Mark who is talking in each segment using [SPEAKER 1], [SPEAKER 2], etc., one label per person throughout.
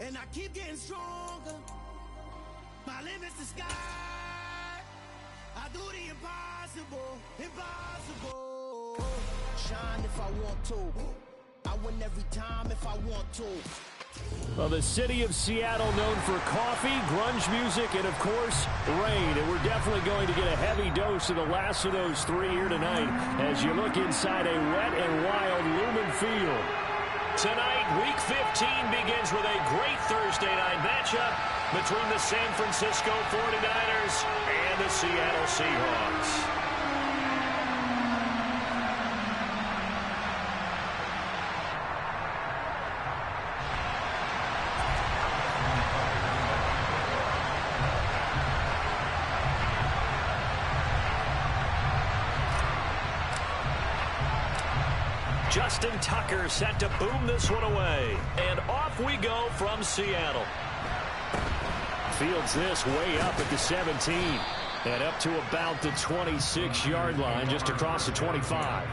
[SPEAKER 1] and I keep getting stronger. My limit's the sky. I do the impossible, impossible. Shine if I want to. I win every time if I want to.
[SPEAKER 2] Well, the city of Seattle known for coffee, grunge music, and, of course, rain. And we're definitely going to get a heavy dose of the last of those three here tonight as you look inside a wet and wild Lumen Field.
[SPEAKER 3] Tonight, Week 15 begins with a great Thursday night matchup between the San Francisco 49ers and the Seattle Seahawks. Justin Tucker set to boom this one away. And off we go from Seattle.
[SPEAKER 2] Fields this way up at the 17. And up to about the 26-yard line, just across the 25.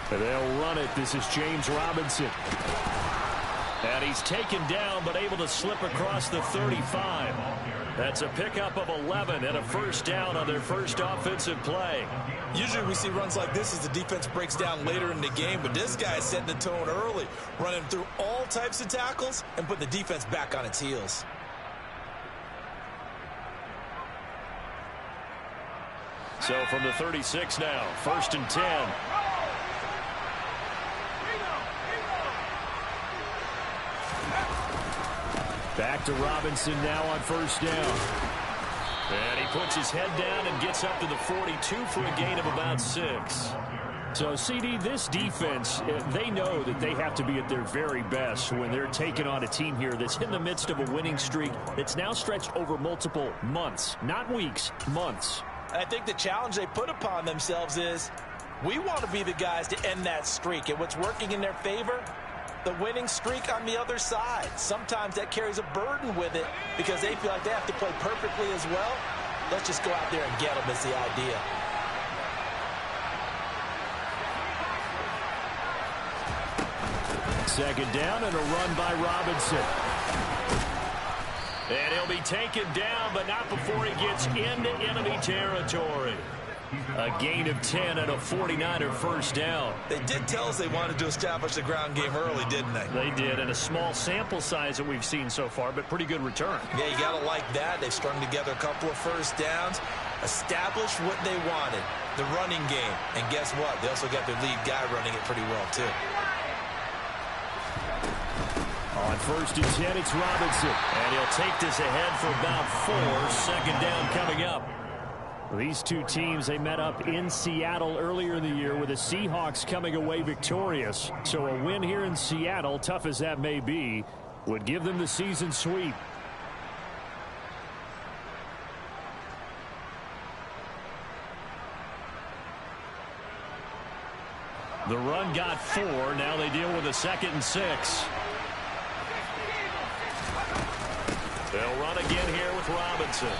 [SPEAKER 2] They'll run it. This is James Robinson. And he's taken down, but able to slip across the 35. That's a pickup of 11 and a first down on their first offensive play.
[SPEAKER 4] Usually we see runs like this as the defense breaks down later in the game, but this guy is setting the tone early, running through all types of tackles and put the defense back on its heels.
[SPEAKER 3] So from the 36 now, 1st and 10.
[SPEAKER 2] Back to Robinson now on first down.
[SPEAKER 3] And he puts his head down and gets up to the 42 for a gain of about 6.
[SPEAKER 2] So, CD, this defense, they know that they have to be at their very best when they're taking on a team here that's in the midst of a winning streak that's now stretched over multiple months, not weeks, months.
[SPEAKER 4] I think the challenge they put upon themselves is we want to be the guys to end that streak. And what's working in their favor? The winning streak on the other side. Sometimes that carries a burden with it because they feel like they have to play perfectly as well. Let's just go out there and get them is the idea.
[SPEAKER 2] Second down and a run by Robinson.
[SPEAKER 3] And he'll be taken down, but not before he gets into enemy territory. A gain of 10 and a 49er first down.
[SPEAKER 4] They did tell us they wanted to establish the ground game early, didn't they?
[SPEAKER 3] They did, and a small sample size that we've seen so far, but pretty good return.
[SPEAKER 4] Yeah, you got to like that. They've strung together a couple of first downs, established what they wanted, the running game. And guess what? They also got their lead guy running it pretty well, too.
[SPEAKER 2] On 1st and 10, it's Robinson.
[SPEAKER 3] And he'll take this ahead for about 4. Second down coming up.
[SPEAKER 2] These two teams, they met up in Seattle earlier in the year with the Seahawks coming away victorious. So a win here in Seattle, tough as that may be, would give them the season sweep.
[SPEAKER 3] The run got 4. Now they deal with a 2nd and 6. They'll run again here with Robinson.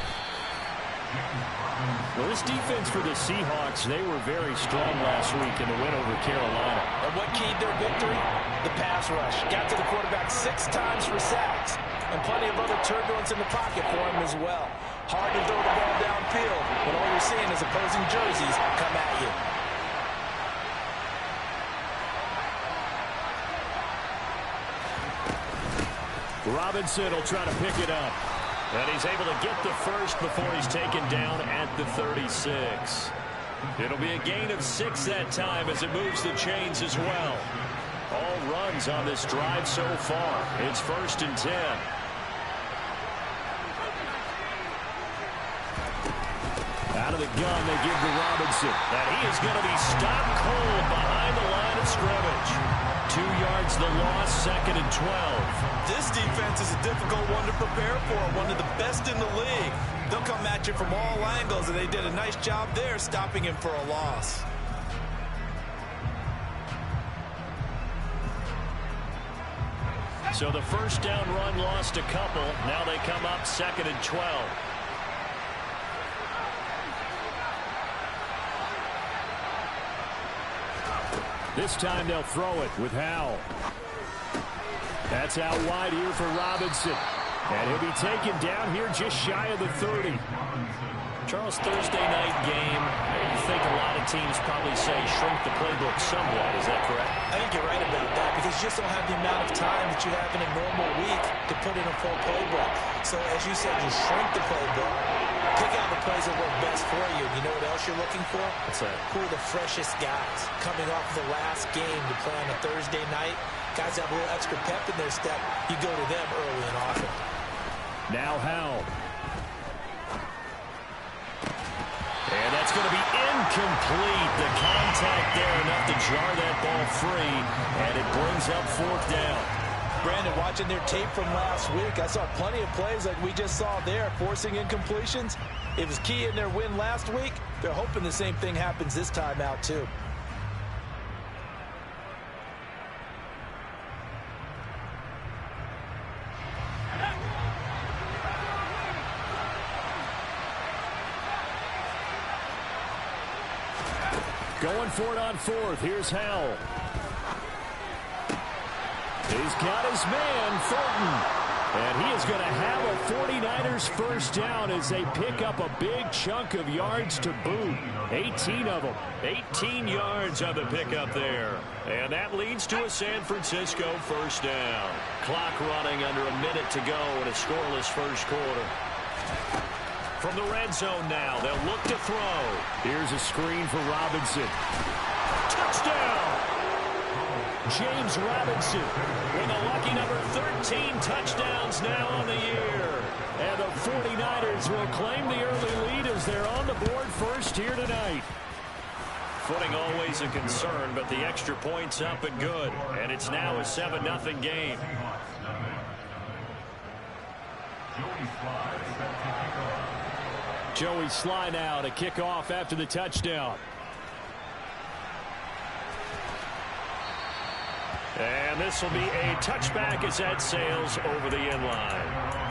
[SPEAKER 2] Well, this defense for the Seahawks, they were very strong last week in the win over Carolina.
[SPEAKER 4] And what keyed their victory? The pass rush. Got to the quarterback 6 times for sacks. And plenty of other turbulence in the pocket for him as well. Hard to throw the ball downfield when all you're seeing is opposing jerseys come at you.
[SPEAKER 2] Robinson will try to pick it up.
[SPEAKER 3] And he's able to get the first before he's taken down at the 36. It'll be a gain of 6 that time as it moves the chains as well.
[SPEAKER 2] All runs on this drive so far. It's 1st and 10. Out of the gun, they give to Robinson.
[SPEAKER 3] And he is going to be stopped cold behind the line of scrimmage.
[SPEAKER 2] 2 yards the loss, 2nd and 12.
[SPEAKER 4] This defense is a difficult one to prepare for, one of the best in the league. They'll come at you from all angles, and they did a nice job there stopping him for a loss.
[SPEAKER 2] So the first down run lost a couple. Now they come up 2nd and 12. This time they'll throw it with Howell. That's out wide here for Robinson. And he'll be taken down here just shy of the 30.
[SPEAKER 3] Charles, Thursday night game, I think a lot of teams probably say shrink the playbook somewhat. Is that correct?
[SPEAKER 4] I think you're right about that because you just don't have the amount of time that you have in a normal week to put in a full playbook. So as you said, you shrink the playbook, pick out the plays that work best for you. You know what else you're looking for?
[SPEAKER 3] What's that?
[SPEAKER 4] Who are the freshest guys coming off the last game to play on a Thursday night? Guys have a little extra pep in their step. You go to them early and often.
[SPEAKER 2] Now Howell. And that's going to be incomplete. The contact there enough to jar that ball free, and it brings up 4th down.
[SPEAKER 4] Brandon, watching their tape from last week, I saw plenty of plays like we just saw there, forcing incompletions. It was key in their win last week. They're hoping the same thing happens this time out, too.
[SPEAKER 2] Going for it on 4th. Here's Howell. He's got his man, Thornton. And he is going to have a 49ers first down as they pick up a big chunk of yards to boot. 18 of them.
[SPEAKER 3] 18 yards on the pickup there. And that leads to a San Francisco first down.
[SPEAKER 2] Clock running under a minute to go in a scoreless first quarter.
[SPEAKER 3] From the red zone now, they'll look to throw.
[SPEAKER 2] Here's a screen for Robinson.
[SPEAKER 3] Touchdown!
[SPEAKER 2] James Robinson
[SPEAKER 3] with a lucky number 13 touchdowns now on the year.
[SPEAKER 2] And the 49ers will claim the early lead as they're on the board first here tonight.
[SPEAKER 3] Footing always a concern, but the extra point's up and good. And it's now a 7-0 game.
[SPEAKER 2] Joey Sly now to kick off after the touchdown.
[SPEAKER 3] And this will be a touchback as that sails over the end line.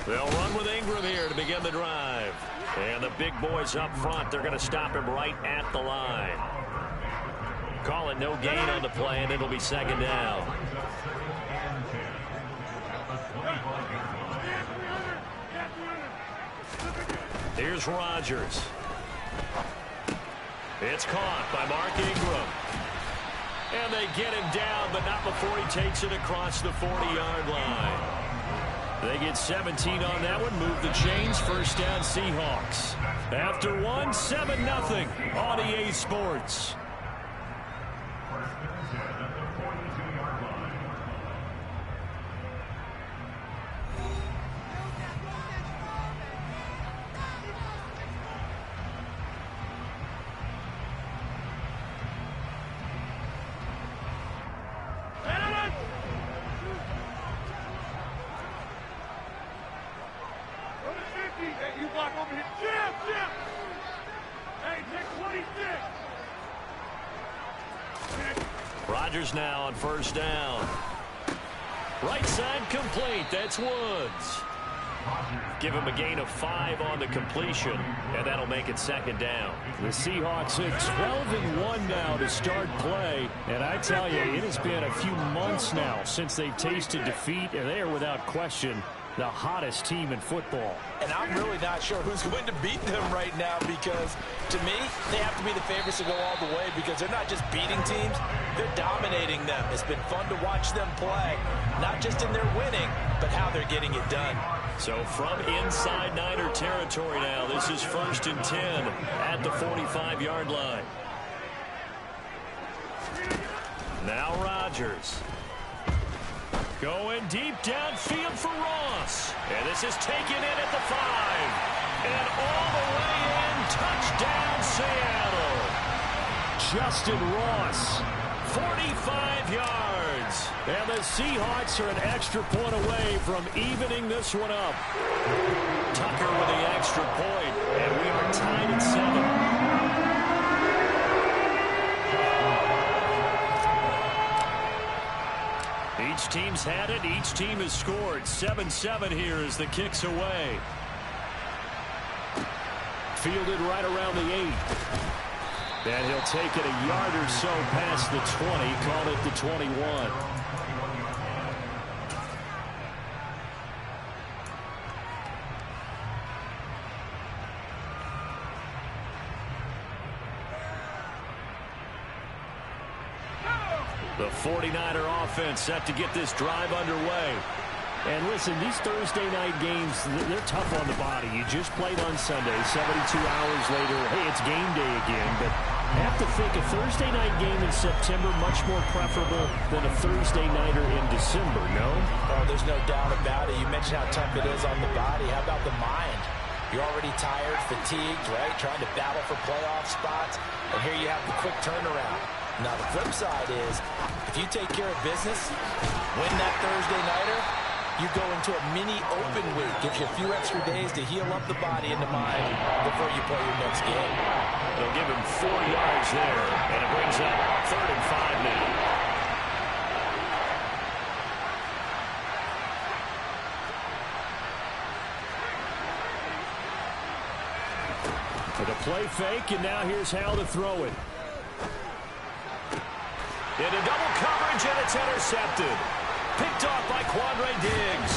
[SPEAKER 3] They'll run with Ingram here to begin the drive. And the big boys up front, they're going to stop him right at the line. Call it no gain on the play, and it'll be 2nd down. Here's Rodgers. It's caught by Mark Ingram. And they get him down, but not before he takes it across the 40-yard line. They get 17 on that one. Move the chains. First down, Seahawks. After one, 7-0 on EA Sports. Rodgers now on first down. Right side complete. That's Woods. Give him a gain of 5 on the completion, and that'll make it 2nd down.
[SPEAKER 2] The Seahawks at 12-1 now to start play. And I tell you, it has been a few months now since they've tasted defeat, and they are without question the hottest team in football.
[SPEAKER 4] And I'm really not sure who's going to beat them right now, because to me, they have to be the favorites to go all the way, because they're not just beating teams, they're dominating them. It's been fun to watch them play, not just in their winning, but how they're getting it done.
[SPEAKER 3] So from inside Niner territory now, this is 1st and 10 at the 45-yard line. Now Rodgers. Going deep downfield for Ross. And this is taken in at the 5. And all the way in, touchdown Seattle. Justin Ross, 45 yards. And the Seahawks are an extra point away from evening this one up. Tucker with the extra point, and we are tied at 7. Each team's had it. Each team has scored. 7-7 here as the kick's away.
[SPEAKER 2] Fielded right around the 8. And he'll take it a yard or so past the 20. Call it the 21.
[SPEAKER 3] The 49er offense set to get this drive underway.
[SPEAKER 2] And listen, these Thursday night games, they're tough on the body. You just played on Sunday, 72 hours later, hey, it's game day again. But I have to think a Thursday night game in September much more preferable than a Thursday nighter in December, no?
[SPEAKER 4] Oh, there's no doubt about it. You mentioned how tough it is on the body. How about the mind? You're already tired, fatigued, right? Trying to battle for playoff spots. And here you have the quick turnaround. Now, the flip side is, if you take care of business, win that Thursday nighter, you go into a mini open week. Gives you a few extra days to heal up the body and the mind before you play your next game.
[SPEAKER 3] They'll give him 4 yards there, and it brings up 3rd and 5 now.
[SPEAKER 2] With a play fake, and now here's how to throw it.
[SPEAKER 3] Into double coverage, and it's intercepted. Picked off by Quandre Diggs.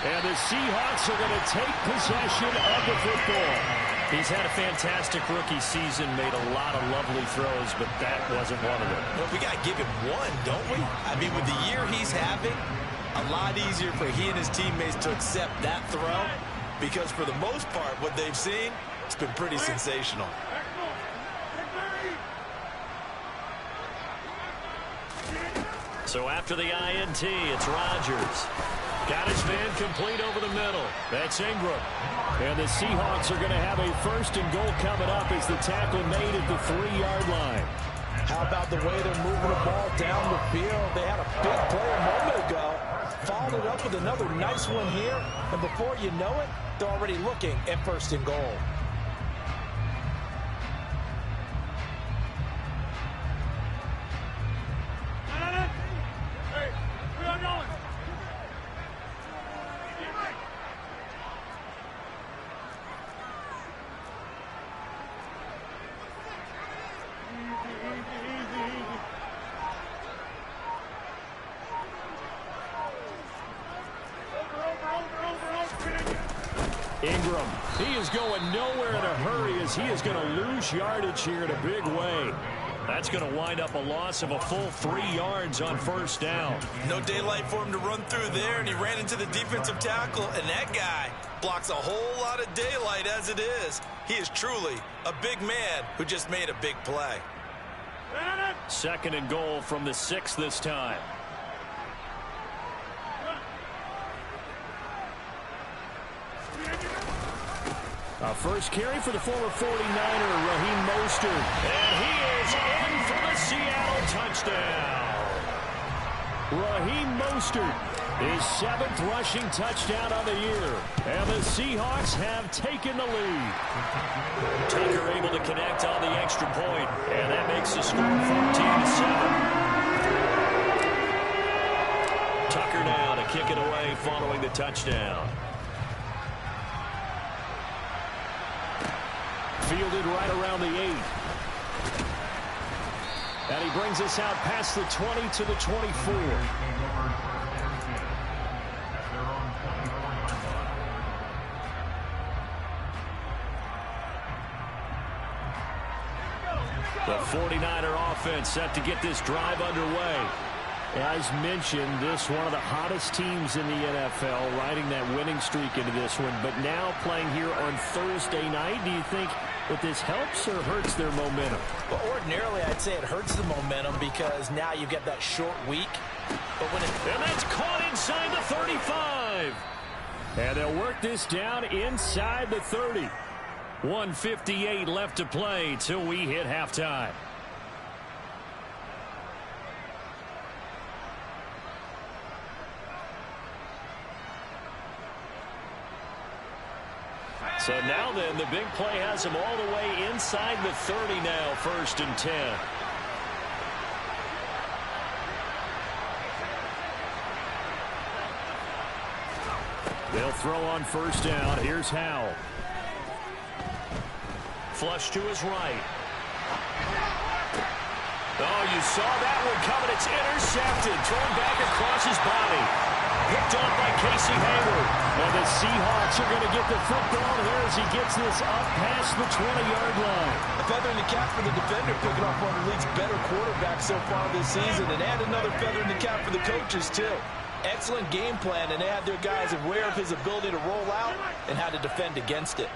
[SPEAKER 2] And the Seahawks are going to take possession of the football.
[SPEAKER 3] He's had a fantastic rookie season, made a lot of lovely throws, but that wasn't one of them.
[SPEAKER 5] Well, we got to give him one, don't we? I mean, with the year he's having, a lot easier for he and his teammates to accept that throw, because for the most part, what they've seen, it's been pretty sensational.
[SPEAKER 3] So after the INT, it's Rodgers. Got his man complete over the middle. That's Ingram.
[SPEAKER 2] And the Seahawks are going to have a 1st and goal coming up as the tackle made at the 3-yard line.
[SPEAKER 4] How about the way they're moving the ball down the field? They had a big play a moment ago. Followed up with another nice one here. And before you know it, they're already looking at 1st and goal.
[SPEAKER 2] Ingram, he is going nowhere in a hurry as he is going to lose yardage here in a big way.
[SPEAKER 3] That's going to wind up a loss of a full 3 yards on 1st down.
[SPEAKER 5] No daylight for him to run through there, and he ran into the defensive tackle, and that guy blocks a whole lot of daylight as it is. He is truly a big man who just made a big play.
[SPEAKER 3] 2nd and goal from the 6 this time.
[SPEAKER 2] A first carry for the former 49er, Raheem Mostert.
[SPEAKER 3] And he is in for the Seattle touchdown.
[SPEAKER 2] Raheem Mostert, his 7th rushing touchdown of the year. And the Seahawks have taken the lead.
[SPEAKER 3] Tucker able to connect on the extra point, and that makes the score 14-7. Tucker now to kick it away following the touchdown.
[SPEAKER 2] started right around the 8. And he brings us out past the 20 to the 24. The 49er offense set to get this drive underway. As mentioned, this one of the hottest teams in the NFL, riding that winning streak into this one. But now playing here on Thursday night, do you think that this helps or hurts their momentum?
[SPEAKER 4] Well, ordinarily, I'd say it hurts the momentum because now you get that short week. But when
[SPEAKER 2] and that's caught inside the 35. And they'll work this down inside the 30. 1:58 left to play till we hit halftime. So now then, the big play has him all the way inside the 30 now, 1st and 10. They'll throw on 1st down. Here's Howell. Flush to his right. Oh, you saw that one coming. It's intercepted. Thrown back across his body. Picked off by Casey Hayward. And the Seahawks are going to get the football here as he gets this up past the 20-yard line.
[SPEAKER 4] A feather in the cap for the defender, picking off one of the league's better quarterbacks so far this season. And add another feather in the cap for the coaches, too. Excellent game plan, and they had their guys aware of his ability to roll out and how to defend against it.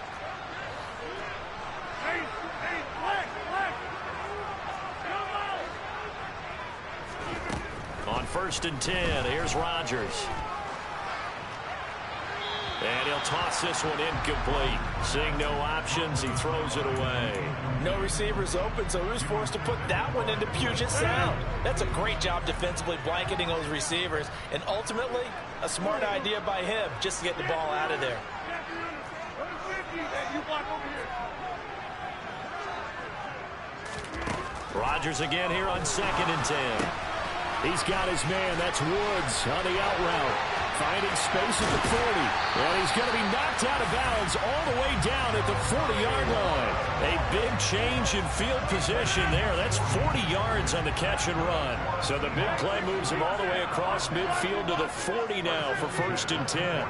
[SPEAKER 2] On 1st and 10, here's Rodgers. And he'll toss this one incomplete. Seeing no options, he throws it away.
[SPEAKER 4] No receivers open, so who's forced to put that one into Puget Sound? That's a great job defensively blanketing those receivers. And ultimately, a smart idea by him just to get the ball out of there.
[SPEAKER 2] Rodgers again here on 2nd and 10. He's got his man. That's Woods on the out route. Finding space at the 40. And he's going to be knocked out of bounds all the way down at the 40-yard line. A big change in field position there. That's 40 yards on the catch and run. So the big play moves him all the way across midfield to the 40 now for 1st and 10.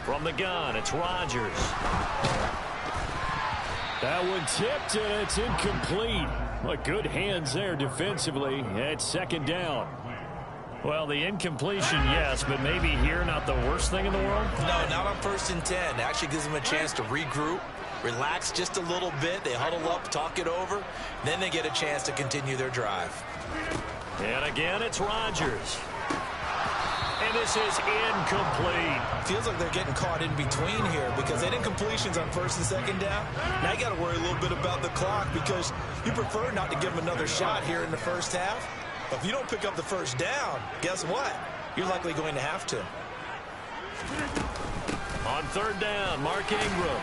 [SPEAKER 2] From the gun, it's Rodgers. That one tipped, and it's incomplete. What good hands there defensively. It's 2nd down. Well, the incompletion, yes, but maybe here not the worst thing in the world?
[SPEAKER 4] No, not on 1st and 10. It actually gives them a chance to regroup, relax just a little bit. They huddle up, talk it over. Then they get a chance to continue their drive.
[SPEAKER 2] And again, it's Rodgers. And this is incomplete.
[SPEAKER 4] Feels like they're getting caught in between here because they didn't completions on 1st and 2nd down. Now you got to worry a little bit about the clock because you prefer not to give them another shot here in the 1st half. But if you don't pick up the 1st down, guess what? You're likely going to have to.
[SPEAKER 2] On 3rd down, Mark Ingram.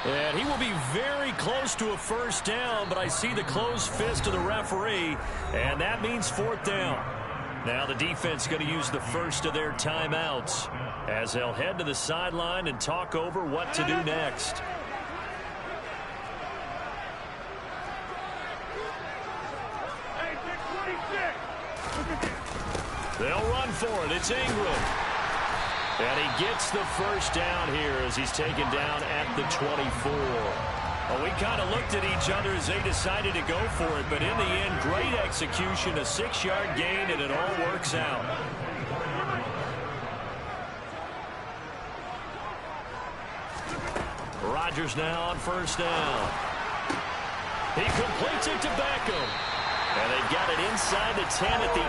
[SPEAKER 2] And he will be very close to a 1st down, but I see the closed fist of the referee, and that means 4th down. Now the defense going to use the first of their timeouts as they'll head to the sideline and talk over what to do next. They'll run for it. It's Ingram. And he gets the 1st down here as he's taken down at the 24. Well, we kind of looked at each other as they decided to go for it, but in the end, great execution, a 6-yard gain, and it all works out. Rodgers now on 1st down. He completes it to Beckham. And they've got it inside the 10 at the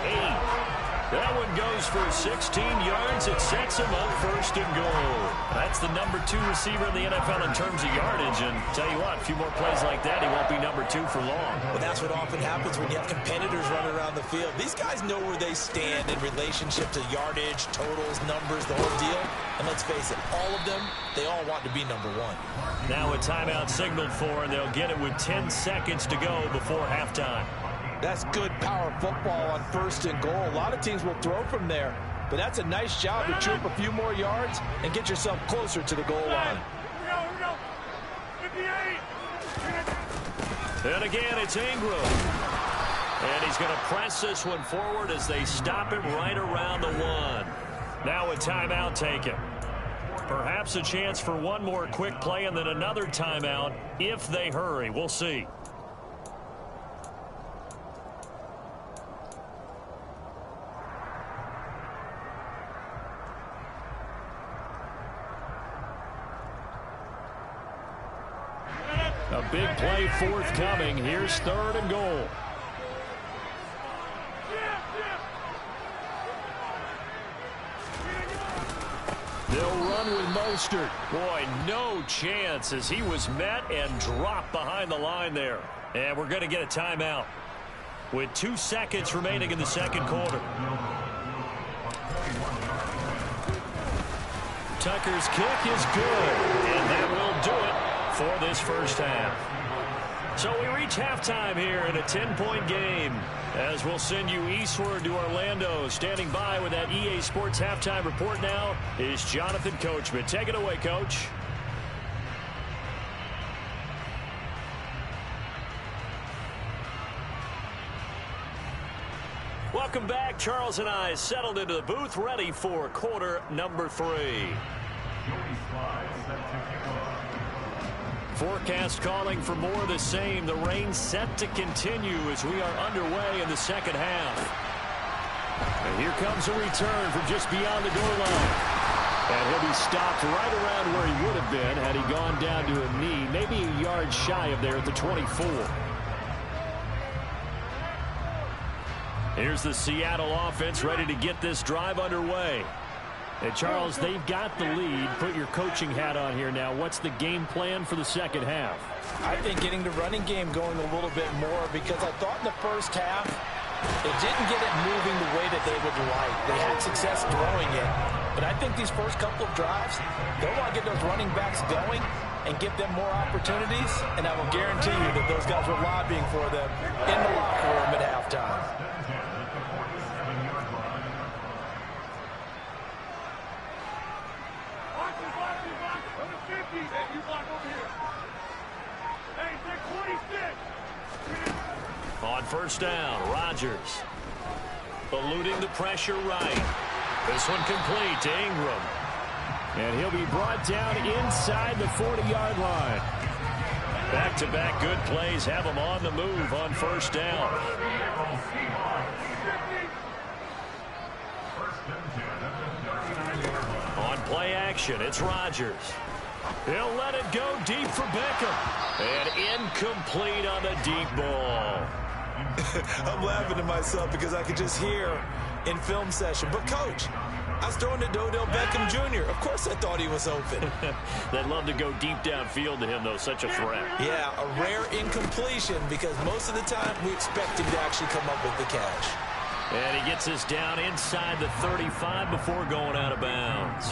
[SPEAKER 2] 8.
[SPEAKER 3] That one goes for 16 yards. It sets him up first and goal. That's the number 2 receiver in the NFL in terms of yardage. And tell you what, a few more plays like that, he won't be number 2 for long.
[SPEAKER 5] Well, that's what often happens when you have competitors running around the field. These guys know where they stand in relationship to yardage, totals, numbers, the whole deal. And let's face it, all of them, they all want to be number 1.
[SPEAKER 3] Now a timeout signaled for, and they'll get it with 10 seconds to go before halftime.
[SPEAKER 4] That's good power football on first and goal. A lot of teams will throw from there, but that's a nice job to chip a few more yards and get yourself closer to the goal line.
[SPEAKER 6] Here we go. 58.
[SPEAKER 3] And again, it's Ingram. And he's going to press this one forward as they stop him right around the 1. Now a timeout taken. Perhaps a chance for one more quick play and then another timeout if they hurry. We'll see. A big play forthcoming. Here's 3rd and goal. They'll run with Mostert. Boy, no chance as he was met and dropped behind the line there. And we're going to get a timeout with 2 seconds remaining in the second quarter. Tucker's kick is good, and that will do it for this first half. So we reach halftime here in a 10-point game. As we'll send you eastward to Orlando. Standing by with that EA Sports halftime report now is Jonathan Coachman. Take it away, Coach. Welcome back. Charles and I settled into the booth, ready for quarter number 3. Forecast calling for more of the same. The rain set to continue as we are underway in the second half. And here comes a return from just beyond the goal line. And he'll be stopped right around where he would have been had he gone down to a knee, maybe a yard shy of there at the 24. Here's the Seattle offense ready to get this drive underway. And Charles, they've got the lead. Put your coaching hat on here now. What's the game plan for the second half?
[SPEAKER 4] I think getting the running game going a little bit more, because I thought in the first half they didn't get it moving the way that they would like. They had success throwing it, but I think these first couple of drives, they'll want to get those running backs going and give them more opportunities, and I will guarantee you that those guys were lobbying for them in the locker room at halftime.
[SPEAKER 3] On first down, Rodgers eluding the pressure right. This one complete to Ingram.
[SPEAKER 2] And he'll be brought down inside the 40-yard line.
[SPEAKER 3] Back-to-back good plays have him on the move on first down. On play action, it's Rodgers. He'll let it go deep for Beckham. And incomplete on the deep ball.
[SPEAKER 5] I'm laughing to myself because I could just hear in film session. But, Coach, I was throwing to Odell Beckham Jr. Of course I thought he was open.
[SPEAKER 3] They'd love to go deep downfield to him, though. Such a threat.
[SPEAKER 5] Yeah, a rare incompletion because most of the time we expect him to actually come up with the catch.
[SPEAKER 3] And he gets us down inside the 35 before going out of bounds.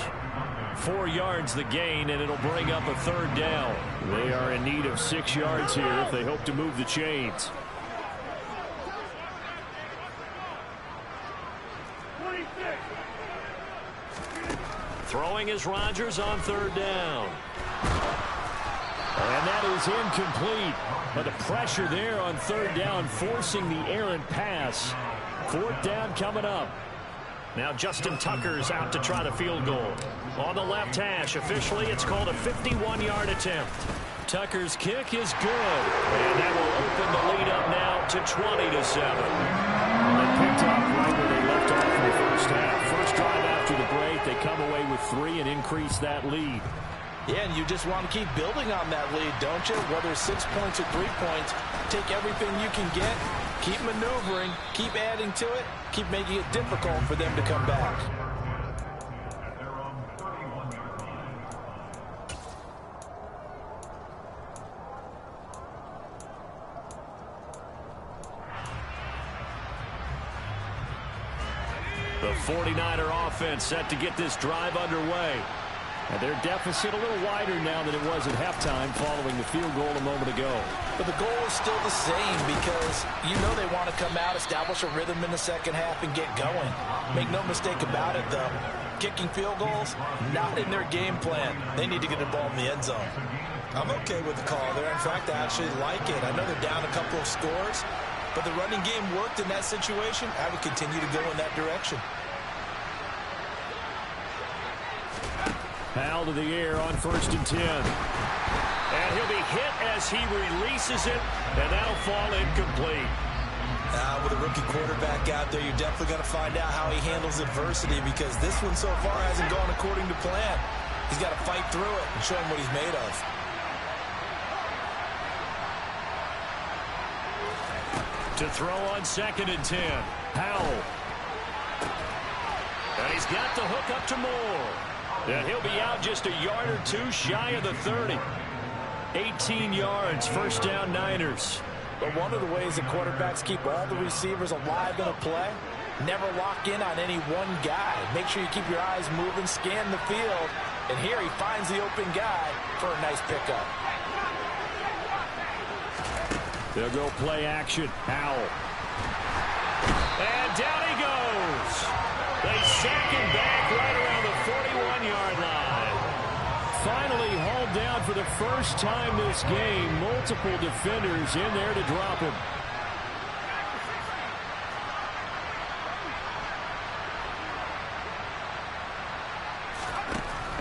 [SPEAKER 3] 4 yards the gain, and it'll bring up a third down.
[SPEAKER 2] They are in need of 6 yards here if they hope to move the chains.
[SPEAKER 3] Throwing is Rodgers on third down.
[SPEAKER 2] And that is incomplete. But the pressure there on third down, forcing the errant pass. Fourth down coming up.
[SPEAKER 3] Now Justin Tucker's out to try the field goal. On the left hash, officially it's called a 51-yard attempt. Tucker's kick is good. And that will open the lead up now to 20-7.
[SPEAKER 2] They picked up right where they left off in the first half. First drive after the break, they come away with 3 and increase that lead.
[SPEAKER 4] Yeah, and you just want to keep building on that lead, don't you? Whether 6 points or 3 points, take everything you can get Keep maneuvering, keep adding to it, keep making it difficult for them to come back.
[SPEAKER 2] The 49er offense set to get this drive underway. And their deficit a little wider now than it was at halftime following the field goal a moment ago.
[SPEAKER 4] But the goal is still the same because you know they want to come out, establish a rhythm in the second half, and get going. Make no mistake about it, though. Kicking field goals, not in their game plan. They need to get the ball in the end zone.
[SPEAKER 5] I'm okay with the call there. In fact, I actually like it. I know they're down a couple of scores, but the running game worked in that situation. I would continue to go in that direction.
[SPEAKER 2] Powell to the air on 1st and 10. And he'll be hit as he releases it, and that'll fall incomplete.
[SPEAKER 5] With a rookie quarterback out there, you're definitely going to find out how he handles adversity because this one so far hasn't gone according to plan. He's got to fight through it and show him what he's made of.
[SPEAKER 2] To throw on 2nd and 10. Powell. And he's got the hook up to Moore. And he'll be out just a yard or two shy of the 30. 18 yards, first down Niners.
[SPEAKER 4] But one of the ways that quarterbacks keep all the receivers alive in a play, never lock in on any one guy. Make sure you keep your eyes moving, scan the field. And here he finds the open guy for a nice pickup.
[SPEAKER 2] They'll go play action. Powell. And down he goes. They sack him back right around the 41-yard line. Finally hauled down for the first time this game. Multiple defenders in there to drop him.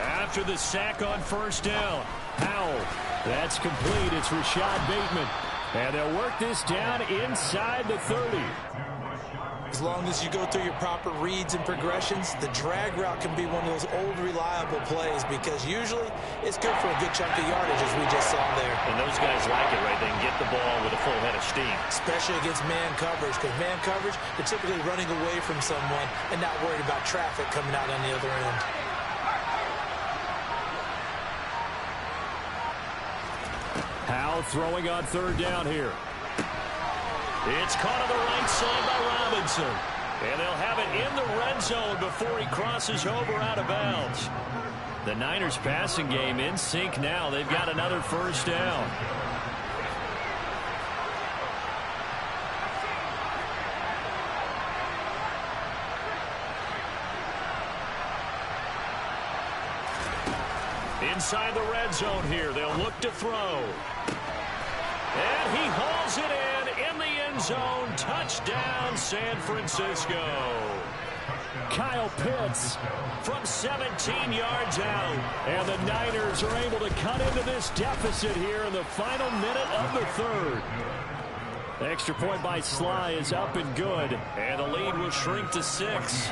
[SPEAKER 2] After the sack on 1st down, Powell. That's complete. It's Rashad Bateman. And they'll work this down inside the 30.
[SPEAKER 5] As long as you go through your proper reads and progressions, the drag route can be one of those old reliable plays because usually it's good for a good chunk of yardage as we just saw there.
[SPEAKER 3] And those guys like it, right? They can get the ball with a full head of steam.
[SPEAKER 5] Especially against man coverage because man coverage, they're typically running away from someone and not worried about traffic coming out on the other end.
[SPEAKER 2] Powell throwing on 3rd down here. It's caught on the right side by Robinson. And they'll have it in the red zone before he crosses over out of bounds. The Niners passing game in sync now. They've got another first down. Inside the red zone here. They'll look to throw. And he hauls it in the end zone. Touchdown, San Francisco. Kyle Pitts from 17 yards out. And the Niners are able to cut into this deficit here in the final minute of the 3rd. The extra point by Sly is up and good. And the lead will shrink to 6.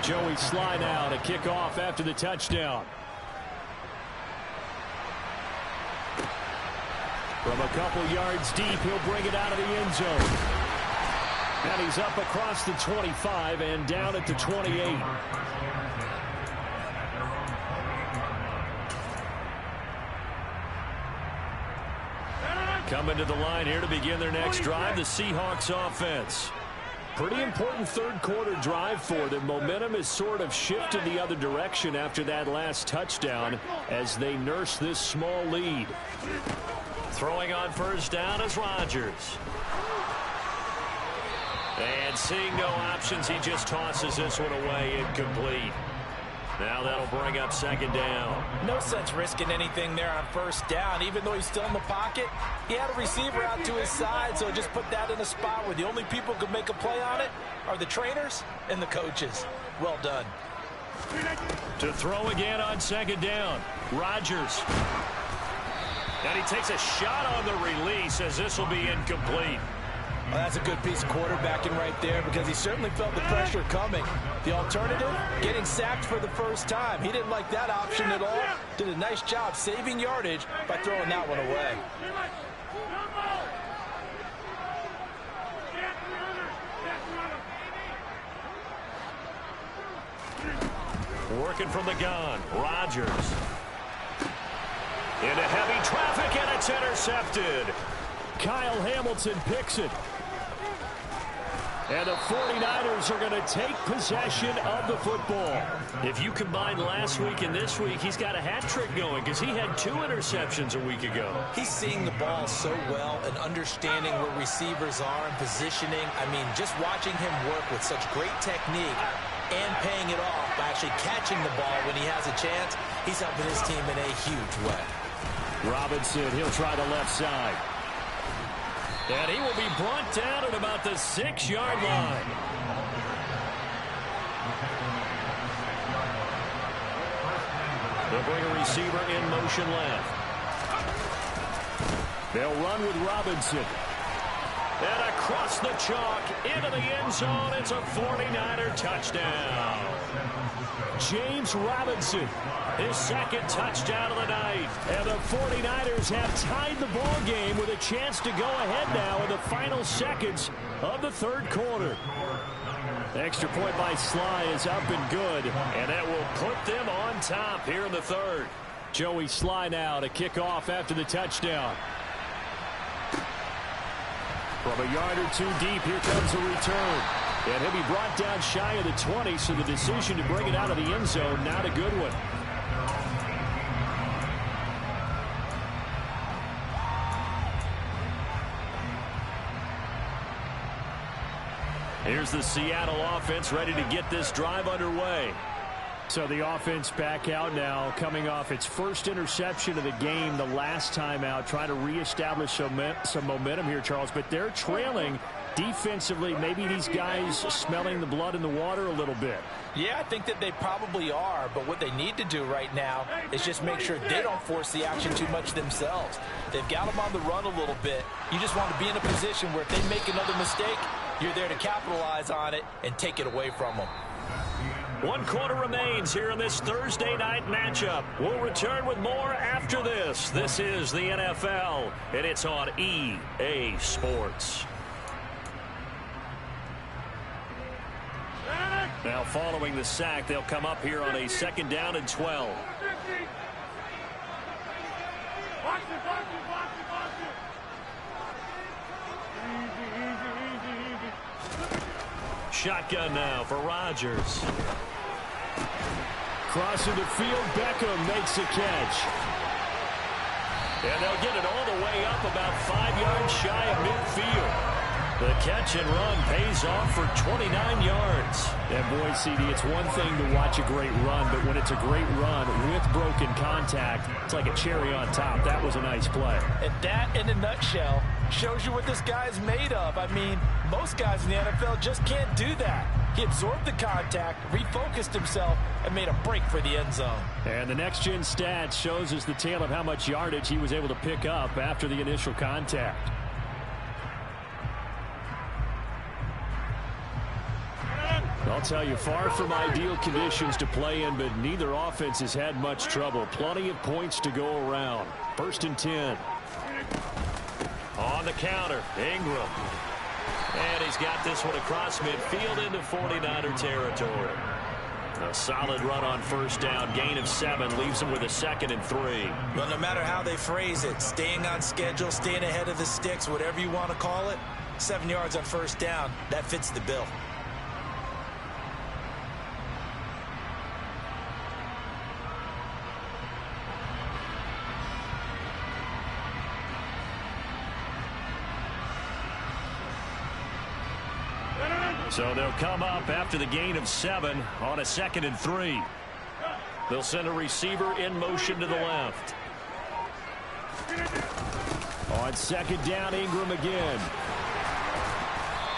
[SPEAKER 2] Joey Sly now to kick off after the touchdown. From a couple yards deep, he'll bring it out of the end zone. And he's up across the 25 and down at the 28. Coming to the line here to begin their next drive, the Seahawks offense. Pretty important 3rd quarter drive for them. Momentum has sort of shifted the other direction after that last touchdown as they nurse this small lead. Throwing on 1st down is Rodgers. And seeing no options, he just tosses this one away incomplete. Now that'll bring up 2nd down.
[SPEAKER 4] No sense risking anything there on 1st down. Even though he's still in the pocket, he had a receiver out to his side, so just put that in a spot where the only people who can make a play on it are the trainers and the coaches. Well done.
[SPEAKER 2] To throw again on 2nd down, Rodgers. And he takes a shot on the release as this will be incomplete.
[SPEAKER 4] Well, that's a good piece of quarterbacking right there because he certainly felt the pressure coming. The alternative, getting sacked for the first time. He didn't like that option at all. Did a nice job saving yardage by throwing that one away.
[SPEAKER 3] Working from the gun. Rodgers. Into heavy traffic, and it's intercepted.
[SPEAKER 2] Kyle Hamilton picks it. And the 49ers are going to take possession of the football.
[SPEAKER 3] If you combine last week and this week, he's got a hat trick going because he had 2 interceptions a week ago.
[SPEAKER 4] He's seeing the ball so well and understanding where receivers are and positioning. I mean, just watching him work with such great technique and paying it off by actually catching the ball when he has a chance, he's helping his team in a huge way.
[SPEAKER 2] Robinson, he'll try the left side.
[SPEAKER 3] And he will be brought down at about the 6-yard line. They'll bring a receiver in motion left.
[SPEAKER 2] They'll run with Robinson.
[SPEAKER 3] And across the chalk into the end zone. It's a 49er touchdown.
[SPEAKER 2] James Robinson,
[SPEAKER 3] his 2nd touchdown of the night.
[SPEAKER 2] And the 49ers have tied the ball game with a chance to go ahead now in the final seconds of the 3rd quarter. Extra point by Sly is up and good.
[SPEAKER 3] And that will put them on top here in the 3rd.
[SPEAKER 2] Joey Sly now to kick off after the touchdown. From a yard or 2 deep, here comes a return. And he'll be brought down shy of the 20, so the decision to bring it out of the end zone, not a good one.
[SPEAKER 3] Here's the Seattle offense ready to get this drive underway.
[SPEAKER 2] So the offense back out now, coming off its first interception of the game the last time out, trying to reestablish some momentum here, Charles. But they're trailing defensively. Maybe these guys smelling the blood in the water a little bit.
[SPEAKER 4] Yeah, I think that they probably are. But what they need to do right now is just make sure they don't force the action too much themselves. They've got them on the run a little bit. You just want to be in a position where if they make another mistake, you're there to capitalize on it and take it away from them.
[SPEAKER 3] 1 quarter remains here in this Thursday night matchup. We'll return with more after this. This is the NFL, and it's on EA Sports. Now following the sack, they'll come up here on a 2nd down and 12. Shotgun now for Rodgers.
[SPEAKER 2] Crossing the field, Beckham makes a catch.
[SPEAKER 3] And they'll get it all the way up about 5 yards shy of midfield. The catch and run pays off for 29 yards.
[SPEAKER 2] And boy, CD, it's one thing to watch a great run, but when it's a great run with broken contact, it's like a cherry on top. That was a nice play.
[SPEAKER 4] And that, in a nutshell, shows you what this guy's made of. I mean, most guys in the NFL just can't do that. He absorbed the contact, refocused himself, and made a break for the end zone.
[SPEAKER 2] And the next-gen stats shows us the tale of how much yardage he was able to pick up after the initial contact. I'll tell you, far from ideal conditions to play in, but neither offense has had much trouble. Plenty of points to go around. 1st and 10.
[SPEAKER 3] On the counter, Ingram. And he's got this one across midfield into 49er territory. A solid run on 1st down. Gain of 7 leaves him with a 2nd and 3.
[SPEAKER 4] Well, no matter how they phrase it, staying on schedule, staying ahead of the sticks, whatever you want to call it, 7 yards on 1st down, that fits the bill.
[SPEAKER 3] So they'll come up after the gain of 7 on a 2nd and 3. They'll send a receiver in motion to the left.
[SPEAKER 2] On 2nd down, Ingram again.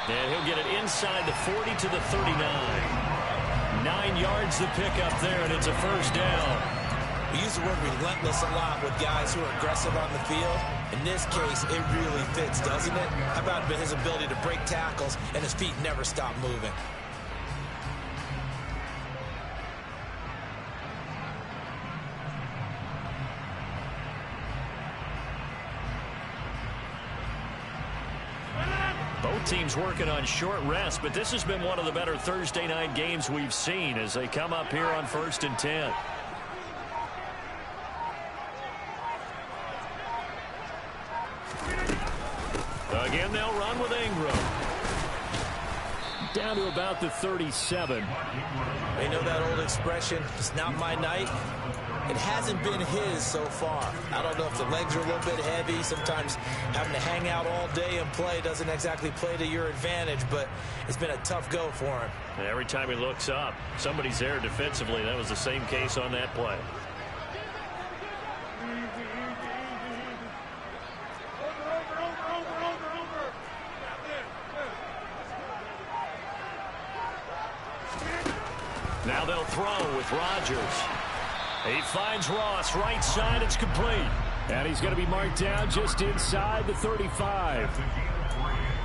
[SPEAKER 3] And he'll get it inside the 40 to the 39. 9 yards to pick up there, and it's a 1st down.
[SPEAKER 4] We use the word relentless a lot with guys who are aggressive on the field. In this case, it really fits, doesn't it? How about his ability to break tackles and his feet never stop moving?
[SPEAKER 3] Both teams teams working on short rest, but this has been one of the better Thursday night games we've seen as they come up here on 1st and 10. Again, they'll run with Ingram.
[SPEAKER 2] Down to about the 37.
[SPEAKER 4] They know that old expression, it's not my night. It hasn't been his so far. I don't know if the legs are a little bit heavy. Sometimes having to hang out all day and play doesn't exactly play to your advantage, but it's been a tough go for him.
[SPEAKER 3] And every time he looks up, somebody's there defensively. That was the same case on that play. Now they'll throw with Rodgers. He finds Ross right side. It's complete.
[SPEAKER 2] And he's going to be marked down just inside the 35.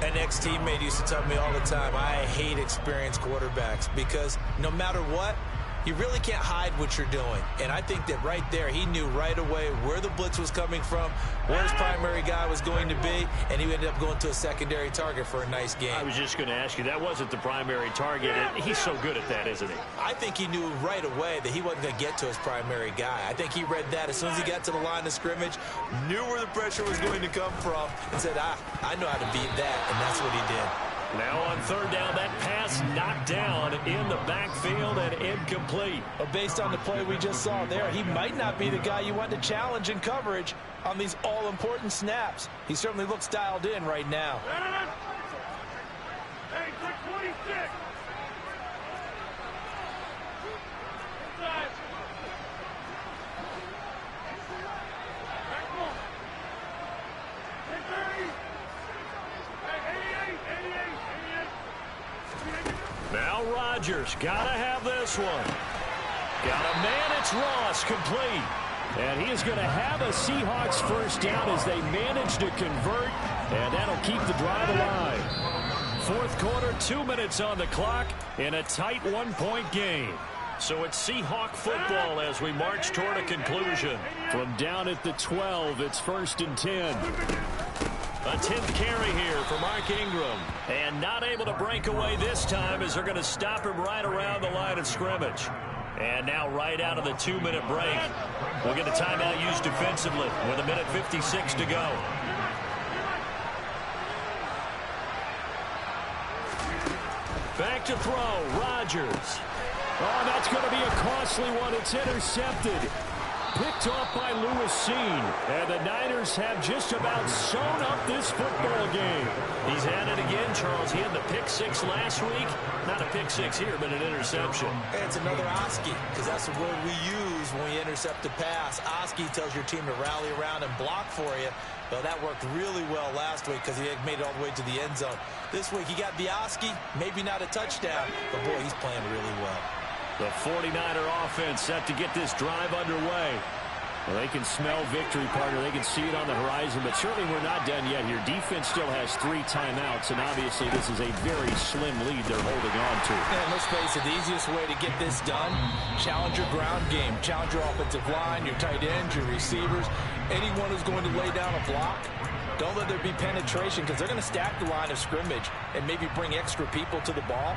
[SPEAKER 4] An ex-teammate used to tell me all the time, I hate experienced quarterbacks because no matter what, you really can't hide what you're doing. And I think that right there, he knew right away where the blitz was coming from, where his primary guy was going to be, and he ended up going to a secondary target for a nice game.
[SPEAKER 3] I was just going to ask you, that wasn't the primary target. He's so good at that, isn't he?
[SPEAKER 4] I think he knew right away that he wasn't going to get to his primary guy. I think he read that as soon as he got to the line of scrimmage, knew where the pressure was going to come from, and said, I know how to beat that, and that's what he did.
[SPEAKER 3] Now on 3rd down, that pass knocked down in the backfield and incomplete.
[SPEAKER 4] But based on the play we just saw there, he might not be the guy you want to challenge in coverage on these all-important snaps. He certainly looks dialed in right now.
[SPEAKER 6] Hey, 626.
[SPEAKER 3] Now Rodgers, gotta have this one. Got a man, it's Ross, complete.
[SPEAKER 2] And he is going to have a Seahawks first down as they manage to convert, and that'll keep the drive alive.
[SPEAKER 3] 4th quarter, 2 minutes on the clock in a tight 1-point game. So it's Seahawk football as we march toward a conclusion.
[SPEAKER 2] From down at the 12, it's 1st and 10.
[SPEAKER 3] A 10th carry here for Mark Ingram. And not able to break away this time as they're going to stop him right around the line of scrimmage. And now right out of the 2-minute break, we'll get a timeout used defensively with 1:56 to go. Back to throw, Rodgers.
[SPEAKER 2] Oh, that's going to be a costly one. It's intercepted. Picked off by Lewis Seen. And the Niners have just about sewn up this football game.
[SPEAKER 3] He's had it again, Charles. He had the pick 6 last week. Not a pick 6 here, but an interception.
[SPEAKER 4] It's another Oski, because that's the word we use when we intercept a pass. Oski tells your team to rally around and block for you. Well, that worked really well last week because he had made it all the way to the end zone. This week, he got the Oski, maybe not a touchdown, but boy, he's playing really well.
[SPEAKER 3] The 49er offense set to get this drive underway.
[SPEAKER 2] Well, they can smell victory, partner. They can see it on the horizon, but certainly we're not done yet here. Defense still has 3 timeouts, and obviously this is a very slim lead they're holding on to.
[SPEAKER 4] And let's face it, the easiest way to get this done, challenge your ground game. Challenge your offensive line, your tight ends, your receivers, anyone who's going to lay down a block. Don't let there be penetration because they're going to stack the line of scrimmage and maybe bring extra people to the ball.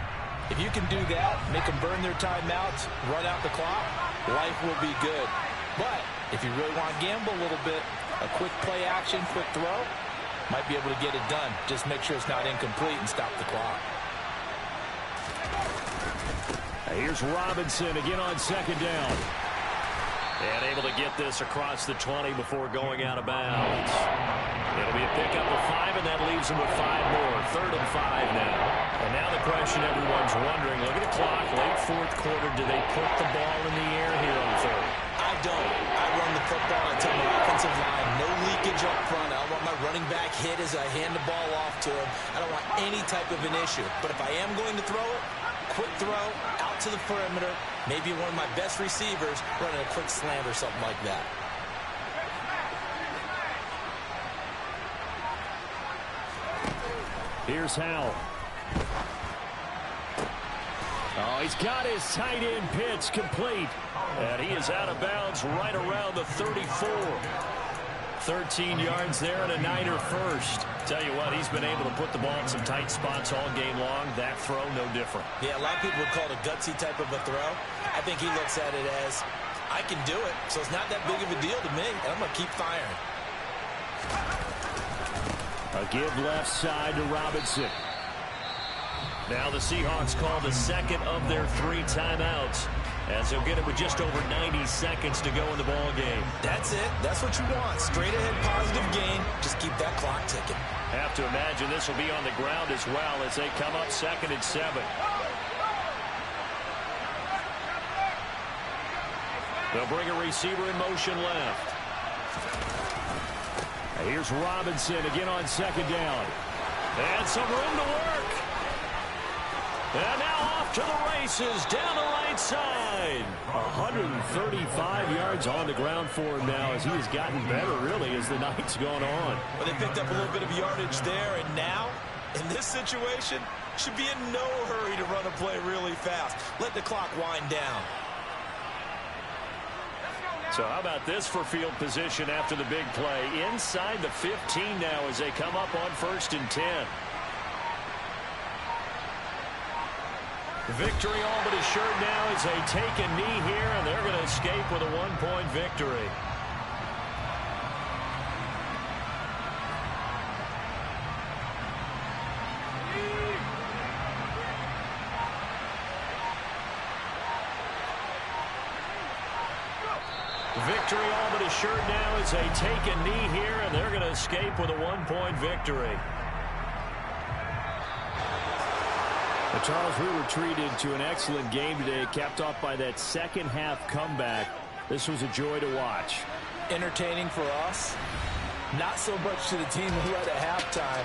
[SPEAKER 4] If you can do that, make them burn their timeouts, run out the clock, life will be good. But if you really want to gamble a little bit, a quick play action, quick throw, might be able to get it done. Just make sure it's not incomplete and stop the clock.
[SPEAKER 2] Here's Robinson again on 2nd down.
[SPEAKER 3] And able to get this across the 20 before going out of bounds. It'll be a pickup of 5, and that leaves them with 5 more. 3rd and 5 now. And now the question everyone's wondering, look at the clock, late 4th quarter, do they put the ball in the air here on 3rd?
[SPEAKER 4] I don't. I run the football. I tell my offensive line, no leakage up front. I don't want my running back hit as I hand the ball off to him. I don't want any type of an issue. But if I am going to throw it, quick throw, out to the perimeter, maybe one of my best receivers running a quick slant or something like that.
[SPEAKER 2] Here's Howell. Oh, he's got his tight end pitch complete.
[SPEAKER 3] And he is out of bounds right around the 34. 13 yards there and a Niner first. Tell you what, he's been able to put the ball in some tight spots all game long. That throw, no different.
[SPEAKER 4] Yeah, a lot of people would call it a gutsy type of a throw. I think he looks at it as, I can do it, so it's not that big of a deal to me, and I'm going to keep firing.
[SPEAKER 2] A give left side to Robinson.
[SPEAKER 3] Now the Seahawks call the second of their 3 timeouts, as they'll get it with just over 90 seconds to go in the ball game.
[SPEAKER 4] That's it. That's what you want. Straight ahead positive gain. Just keep that clock ticking.
[SPEAKER 3] Have to imagine this will be on the ground as well as they come up 2nd and 7. They'll bring a receiver in motion left.
[SPEAKER 2] Here's Robinson again on 2nd down.
[SPEAKER 3] And some room to work. And now off to the races down the right side.
[SPEAKER 2] 135 yards on the ground for him now as he has gotten better, really, as the night's gone on.
[SPEAKER 4] Well, they picked up a little bit of yardage there, and now, in this situation, should be in no hurry to run a play really fast. Let the clock wind down.
[SPEAKER 3] So how about this for field position after the big play? Inside the 15 now as they come up on 1st and 10. Victory all but assured now as they take a knee here, and they're going to escape with a 1-point victory. Victory all but assured now as they take a knee here, and they're going to escape with a 1-point victory.
[SPEAKER 2] But Charles, we were treated to an excellent game today, capped off by that second-half comeback. This was a joy to watch.
[SPEAKER 4] Entertaining for us. Not so much to the team who led at halftime.